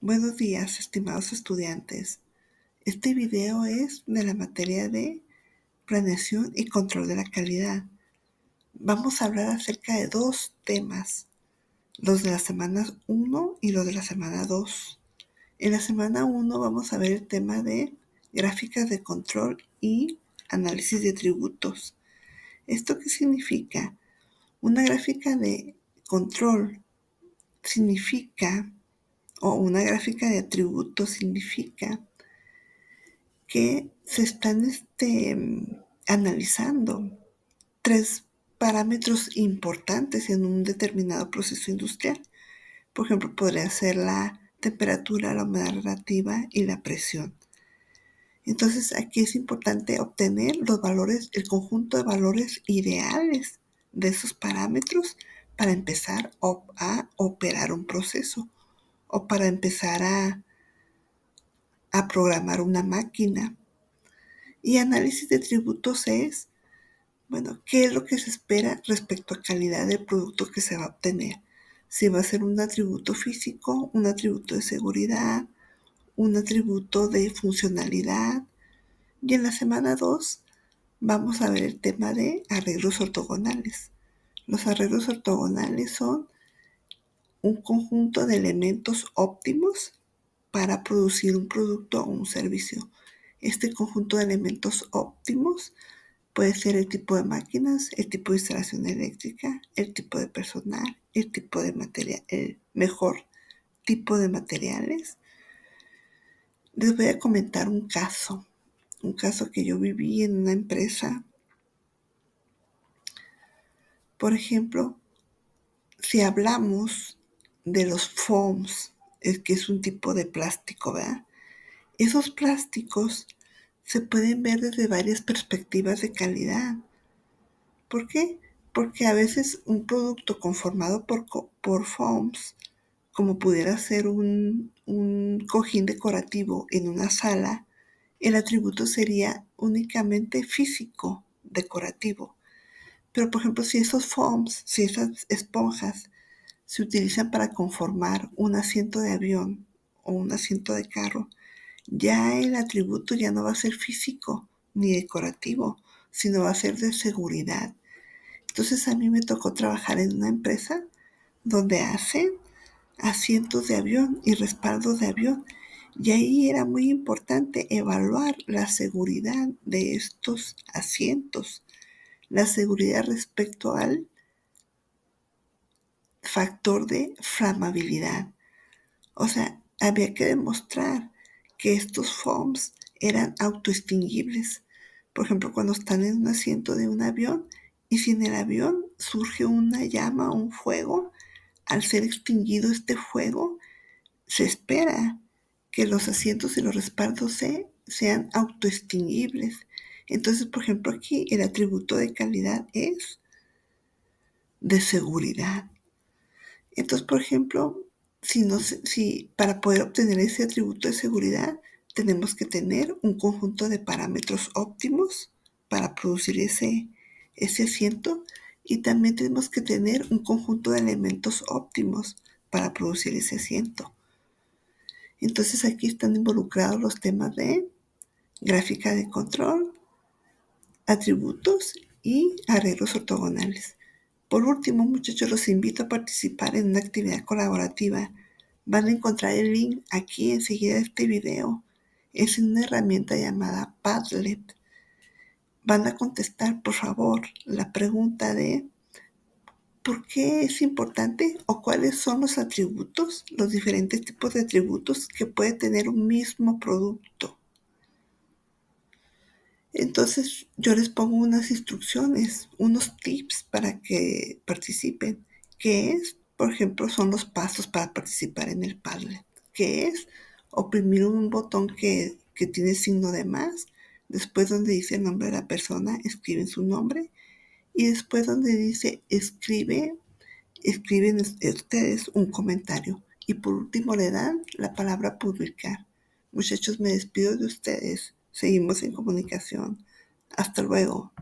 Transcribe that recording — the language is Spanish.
Buenos días, estimados estudiantes. Este video es de la materia de planeación y control de la calidad. Vamos a hablar acerca de dos temas, los de la semana 1 y los de la semana 2. En la semana 1 vamos a ver el tema de gráficas de control y análisis de atributos. ¿Esto qué significa? Una gráfica de control significa, o una gráfica de atributos significa que se están analizando tres parámetros importantes en un determinado proceso industrial. Por ejemplo, podría ser la temperatura, la humedad relativa y la presión. Entonces, aquí es importante obtener los valores, el conjunto de valores ideales de esos parámetros para empezar a operar un proceso o para empezar a programar una máquina. Y análisis de atributos es, ¿qué es lo que se espera respecto a calidad del producto que se va a obtener? Si va a ser un atributo físico, un atributo de seguridad, un atributo de funcionalidad. Y en la semana 2 vamos a ver el tema de arreglos ortogonales. Los arreglos ortogonales son un conjunto de elementos óptimos para producir un producto o un servicio. Este conjunto de elementos óptimos puede ser el tipo de máquinas, el tipo de instalación eléctrica, el tipo de personal, el tipo de material, el mejor tipo de materiales. Les voy a comentar un caso que yo viví en una empresa. Por ejemplo, si hablamos de los foams, que es un tipo de plástico, ¿verdad? Esos plásticos se pueden ver desde varias perspectivas de calidad. ¿Por qué? Porque a veces un producto conformado por foams, como pudiera ser un cojín decorativo en una sala, el atributo sería únicamente físico, decorativo. Pero, por ejemplo, si esos foams, si esas esponjas se utilizan para conformar un asiento de avión o un asiento de carro, ya el atributo ya no va a ser físico ni decorativo, sino va a ser de seguridad. Entonces a mí me tocó trabajar en una empresa donde hacen asientos de avión y respaldos de avión. Y ahí era muy importante evaluar la seguridad de estos asientos, la seguridad respecto al factor de flamabilidad. O sea, había que demostrar que estos foams eran autoextinguibles. Por ejemplo, cuando están en un asiento de un avión y si en el avión surge una llama o un fuego, al ser extinguido este fuego, se espera que los asientos y los respaldos sean autoextinguibles. Entonces, por ejemplo, aquí el atributo de calidad es de seguridad. Entonces, por ejemplo, si para poder obtener ese atributo de seguridad, tenemos que tener un conjunto de parámetros óptimos para producir ese asiento y también tenemos que tener un conjunto de elementos óptimos para producir ese asiento. Entonces aquí están involucrados los temas de gráfica de control, atributos y arreglos ortogonales. Por último, muchachos, los invito a participar en una actividad colaborativa. Van a encontrar el link aquí enseguida de este video. Es una herramienta llamada Padlet. Van a contestar, por favor, la pregunta de ¿por qué es importante o cuáles son los atributos, los diferentes tipos de atributos que puede tener un mismo producto? Entonces yo les pongo unas instrucciones, unos tips para que participen. ¿Qué es? Por ejemplo, son los pasos para participar en el Padlet. ¿Qué es? Oprimir un botón que tiene signo de más. Después donde dice el nombre de la persona, escriben su nombre. Y después donde dice escriben ustedes un comentario. Y por último le dan la palabra publicar. Muchachos, me despido de ustedes. Seguimos en comunicación. Hasta luego.